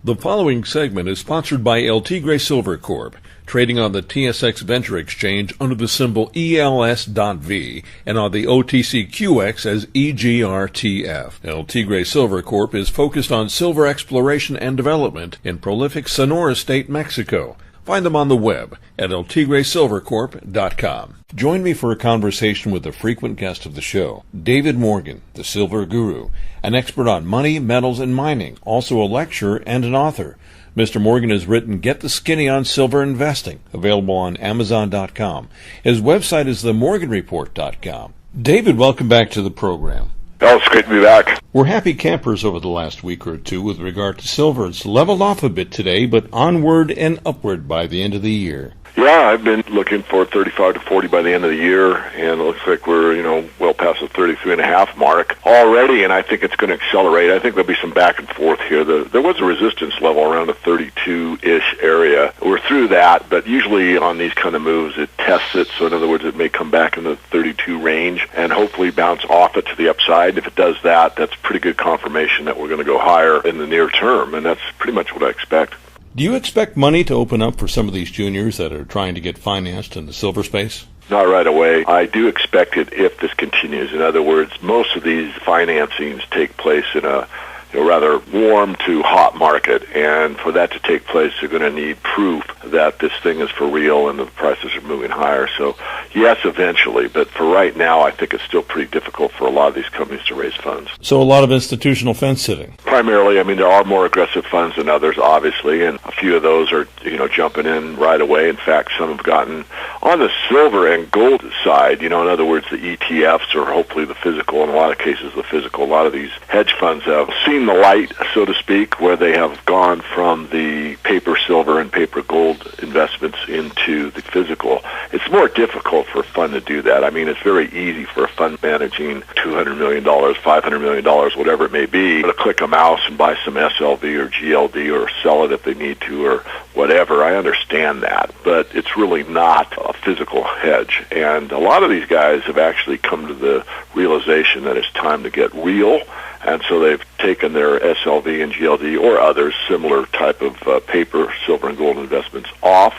The following segment is sponsored by El Tigre Silver Corp., trading on the TSX Venture Exchange under the symbol ELS.V and on the OTCQX as EGRTF. El Tigre Silver Corp. Is focused on silver exploration and development in prolific Sonora State, Mexico. Find them on the web at eltigresilvercorp.com. Join me for a conversation with a frequent guest of the show, David Morgan, the Silver Guru, an expert on money, metals, and mining, also a lecturer and an author. Mr. Morgan has written Get the Skinny on Silver Investing, available on Amazon.com. His website is themorganreport.com. David, welcome back to the program. Oh, it's great to be back. We're happy campers over the last week or two with regard to silver. It's leveled off a bit today, but onward and upward by the end of the year. Yeah, I've been looking for 35 to 40 by the end of the year, and it looks like we're, well past the 33.5 mark already, and I think it's going to accelerate. I think there'll be some back and forth here. There was a resistance level around the 32-ish area. We're through that, but usually on these kind of moves, it tests it. So in other words, it may come back in the 32 range and hopefully bounce off it to the upside. If it does that, that's pretty good confirmation that we're going to go higher in the near term, and that's pretty much what I expect. Do you expect money to open up for some of these juniors that are trying to get financed in the silver space? Not right away. I do expect it if this continues. In other words, most of these financings take place in a rather warm to hot market, and for that to take place, they're going to need proof that this thing is for real and the prices are moving higher. So, yes, eventually, but for right now, I think it's still pretty difficult for a lot of these companies to raise funds. So a lot of institutional fence sitting? Primarily, there are more aggressive funds than others, obviously, and a few of those are, jumping in right away. In fact, some have gotten on the silver and gold side, in other words, the ETFs or hopefully the physical, in a lot of cases the physical. A lot of these hedge funds have seen the light, so to speak, where they have gone from the paper silver and paper gold investments into the physical. It's more difficult for a fund to do that. It's very easy for a fund managing $200 million, $500 million, whatever it may be, to click a mouse and buy some SLV or GLD or sell it if they need to or whatever. I understand that, but it's really not a physical hedge. And a lot of these guys have actually come to the realization that it's time to get real, and so they've taken their SLV and GLD or others, similar type of paper, silver, and gold investments off,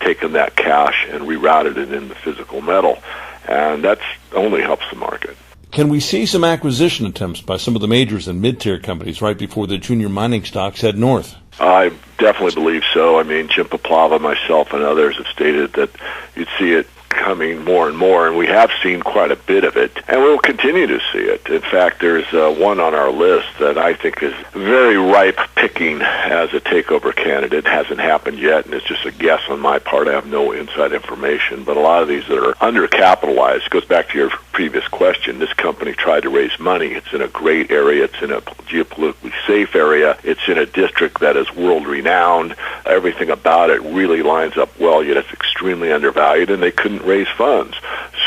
taken that cash and rerouted it into physical metal, and that's only helps the market. Can we see some acquisition attempts by some of the majors and mid-tier companies right before the junior mining stocks head north? I definitely believe so. Jim Paplava, myself, and others have stated that you'd see it coming more and more, and we have seen quite a bit of it, and we'll continue to see it. In fact, there's one on our list that I think is very ripe picking as a takeover candidate. It hasn't happened yet, and it's just a guess on my part. I have no inside information, but a lot of these that are undercapitalized, goes back to your previous question, this company tried to raise money. It's in a great area. It's in a geopolitically safe area. It's in a district that is world-renowned. Everything about it really lines up well, yet it's extremely undervalued, and they couldn't raise funds.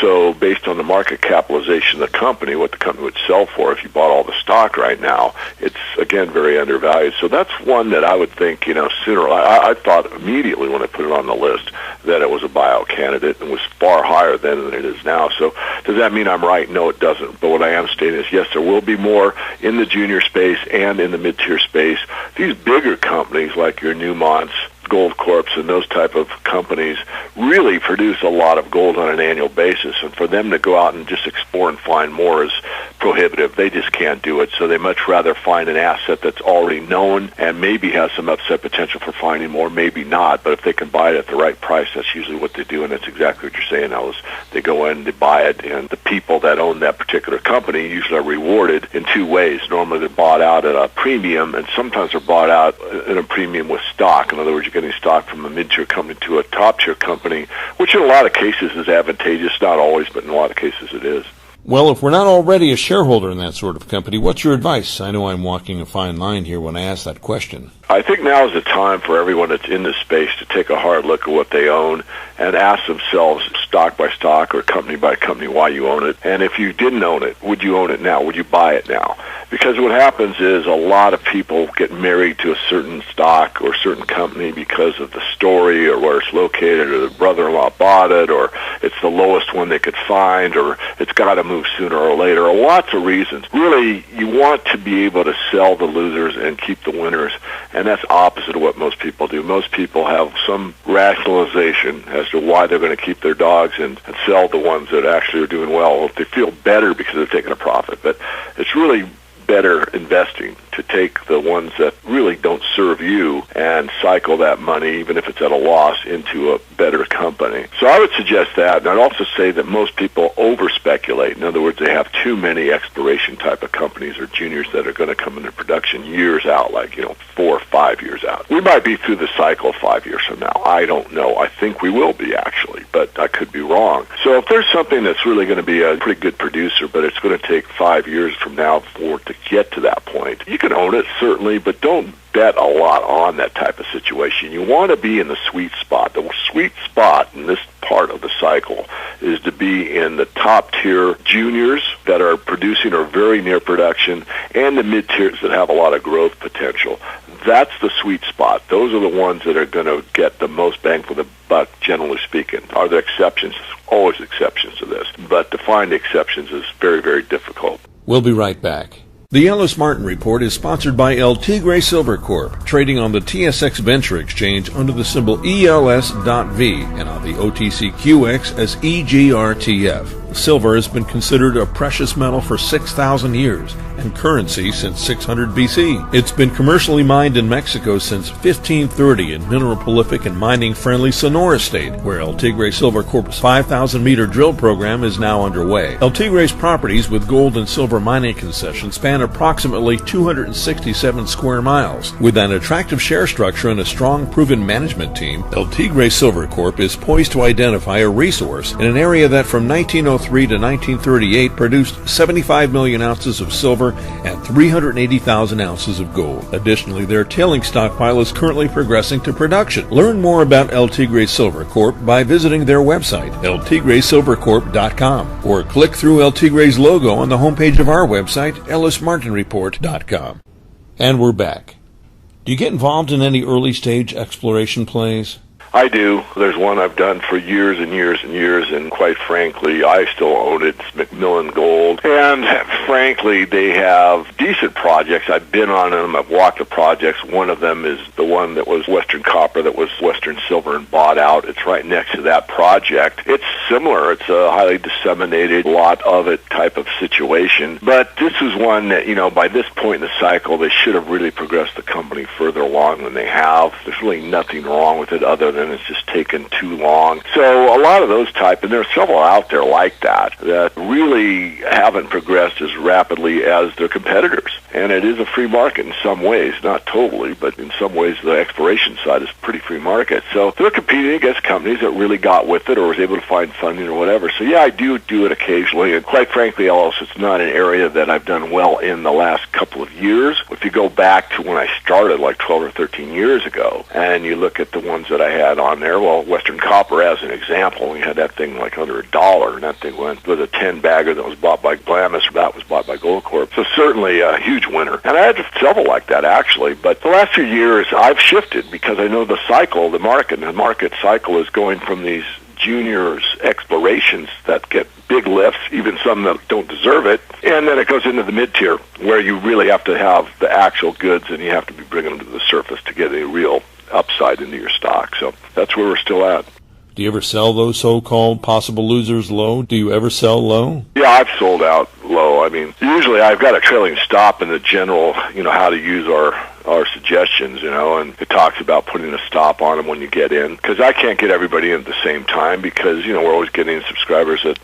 So based on the market capitalization of the company, what the company would sell for if you bought all the stock right now, it's, again, very undervalued. So that's one that I would think, sooner. I thought immediately when I put it on the list that it was a buyout candidate and was far higher then than it is now. So does that mean I'm right? No, it doesn't. But what I am stating is, yes, there will be more in the junior space and in the mid-tier space. These bigger companies like your Newmonts, Gold Corps, and those type of companies really produce a lot of gold on an annual basis, and for them to go out and just explore and find more is prohibitive. They just can't do it, so they much rather find an asset that's already known and maybe has some upside potential for finding more, maybe not, but if they can buy it at the right price, that's usually what they do, and that's exactly what you're saying, Alice. They go in, they buy it, and the people that own that particular company usually are rewarded in two ways. Normally they're bought out at a premium, and sometimes they're bought out at a premium with stock. In other words, you're getting stock from a mid-tier company to a top-tier company, which in a lot of cases is advantageous, not always, but in a lot of cases it is. Well, if we're not already a shareholder in that sort of company, what's your advice? I know I'm walking a fine line here when I ask that question. I think now is the time for everyone that's in this space to take a hard look at what they own and ask themselves stock by stock or company by company why you own it. And if you didn't own it, would you own it now? Would you buy it now? Because what happens is a lot of people get married to a certain stock or certain company because of the story or where it's located, or the brother-in-law bought it, or it's the lowest one they could find, or it's got to move sooner or later, or lots of reasons. Really, you want to be able to sell the losers and keep the winners, and that's opposite of what most people do. Most people have some rationalization as to why they're going to keep their dogs and sell the ones that actually are doing well. They feel better because they're taking a profit, but it's really better investing to take the ones that really don't serve you and cycle that money, even if it's at a loss, into a better company. So I would suggest that, and I'd also say that most people over-speculate. In other words, they have too many exploration type of companies or juniors that are going to come into production years out, like 4 or 5 years out. We might be through the cycle 5 years from now. I don't know. I think we will be, actually, but I could be wrong. So if there's something that's really going to be a pretty good producer, but it's going to take 5 years from now for it to get to that point, you can own it, certainly, but don't bet a lot on that type of situation. You want to be in the sweet spot. The sweet spot in this part of the cycle is to be in the top tier juniors that are producing or very near production, and the mid tiers that have a lot of growth potential. That's the sweet spot. Those are the ones that are going to get the most bang for the buck, generally speaking. Are there exceptions? There's always exceptions to this, but to find exceptions is very, very difficult. We'll be right back. The Ellis Martin Report is sponsored by El Tigre Silver Corp, trading on the TSX Venture Exchange under the symbol ELS.V and on the OTCQX as EGRTF. Silver has been considered a precious metal for 6,000 years and currency since 600 BC. It's been commercially mined in Mexico since 1530 in mineral-prolific and mining-friendly Sonora State, where El Tigre Silver Corp's 5,000-meter drill program is now underway. El Tigre's properties with gold and silver mining concessions span approximately 267 square miles. With an attractive share structure and a strong, proven management team, El Tigre Silver Corp is poised to identify a resource in an area that from 1903 to 1938 produced 75 million ounces of silver and 380,000 ounces of gold. Additionally, their tailing stockpile is currently progressing to production. Learn more about El Tigre Silver Corp by visiting their website, eltigresilvercorp.com, or click through El Tigre's logo on the homepage of our website, ellismartinreport.com. And we're back. Do you get involved in any early-stage exploration plays? I do. There's one I've done for years and years and years, and quite frankly, I still own it. It's McMillan Gold. And frankly, they have decent projects. I've been on them. I've walked the projects. One of them is the one that was Western Copper, that was Western Silver and bought out. It's right next to that project. It's similar. It's a highly disseminated, lot of it type of situation. But this is one that, by this point in the cycle, they should have really progressed the company further along than they have. There's really nothing wrong with it other than it's just taken too long. So a lot of those type, and there are several out there like that really haven't progressed as rapidly as their competitors. And it is a free market in some ways, not totally, but in some ways the exploration side is a pretty free market. So they're competing against companies that really got with it or was able to find funding or whatever. So yeah, I do it occasionally, and quite frankly, also it's not an area that I've done well in the last couple of years. If you go back to when I started like 12 or 13 years ago, and you look at the ones that I had on there, well, Western Copper as an example, we had that thing like under $1, and that thing went with a 10-bagger that was bought by Glamis, that was bought by Goldcorp. So certainly a huge winner. And I had several like that, actually. But the last few years, I've shifted because I know the cycle, the market cycle is going from these juniors explorations that get big lifts, even some that don't deserve it, and then it goes into the mid-tier where you really have to have the actual goods and you have to be bringing them to the surface to get a real upside into your stock. So that's where we're still at. Do you ever sell those so-called possible losers low? Do you ever sell low? Yeah, I've sold out low. I mean, usually I've got a trailing stop in the general, how to use our suggestions, and it talks about putting a stop on them when you get in, because I can't get everybody in at the same time because, we're always getting subscribers that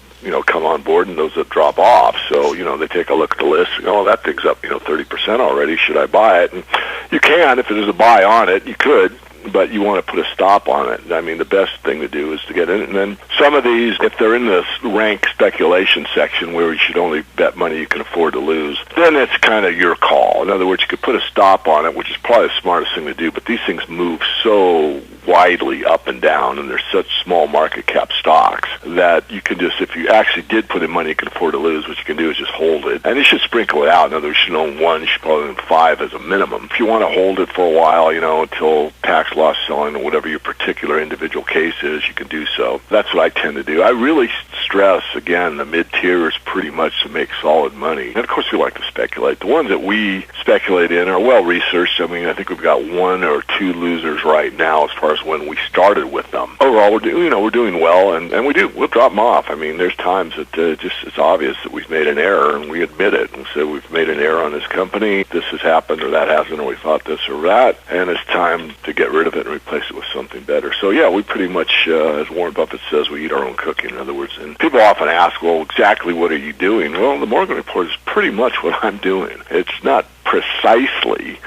come on board and those that drop off. So, they take a look at the list, that thing's up, 30% already. Should I buy it? And you can, if there's a buy on it, you could, but you want to put a stop on it. I mean, the best thing to do is to get in it. And then some of these, if they're in this rank speculation section where you should only bet money you can afford to lose, then it's kind of your call. In other words, you could put a stop on it, which is probably the smartest thing to do, but these things move so widely up and down, and they're such small market cap stocks that you can just, if you actually did put in money you can afford to lose, what you can do is just hold it. And you should sprinkle it out. In other words, you should own one, you should probably own 5 as a minimum. If you want to hold it for a while, until tax loss selling or whatever your particular individual case is, you can do so. That's what I tend to do. I really stress, again, the mid-tier is pretty much to make solid money. And of course we like to speculate. The ones that we speculate in are well researched. I mean, I think we've got 1 or 2 losers right now as far as when we started with them. Overall, we're doing well, and we'll drop them off. I mean, there's times that it's obvious that we've made an error, and we admit it and say we've made an error on this company. This has happened or that hasn't, or we thought this or that, and it's time to get rid of it and replace it with something better. So yeah, we pretty much, as Warren Buffett says, we eat our own cooking. In other words, and people often ask, well, exactly what are you doing? Well, the Morgan Report is pretty much what I'm doing. It's not precisely,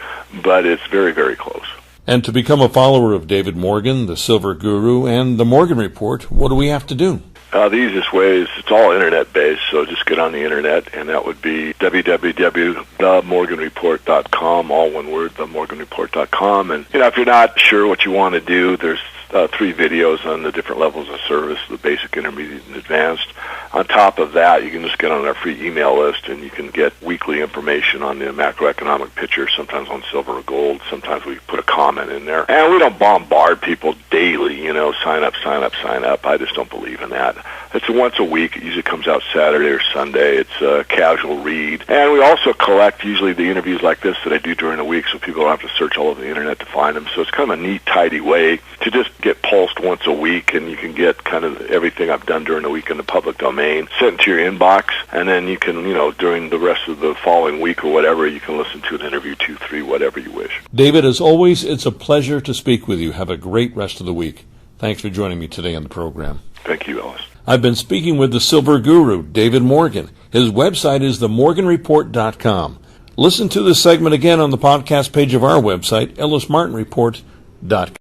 but it's very, very close. And to become a follower of David Morgan, the Silver Guru, and the Morgan Report, what do we have to do? The easiest way is it's all internet-based, so just get on the internet, and that would be www.themorganreport.com, all one word, themorganreport.com. And if you're not sure what you want to do, there's 3 videos on the different levels of service, the basic, intermediate, and advanced. On top of that, you can just get on our free email list, and you can get weekly information on the macroeconomic picture, sometimes on silver or gold. Sometimes we put a comment in there. And we don't bombard people daily, sign up, sign up, sign up. I just don't believe in that. It's once a week. It usually comes out Saturday or Sunday. It's a casual read. And we also collect usually the interviews like this that I do during the week, so people don't have to search all over the internet to find them. So it's kind of a neat, tidy way to just get pulsed once a week, and you can get kind of everything I've done during the week in the public domain sent into your inbox, and then you can, during the rest of the following week or whatever, you can listen to an interview 2, 3, whatever you wish. David, as always, it's a pleasure to speak with you. Have a great rest of the week. Thanks for joining me today on the program. Thank you, Ellis. I've been speaking with the Silver Guru, David Morgan. His website is themorganreport.com. Listen to this segment again on the podcast page of our website, ellismartinreport.com.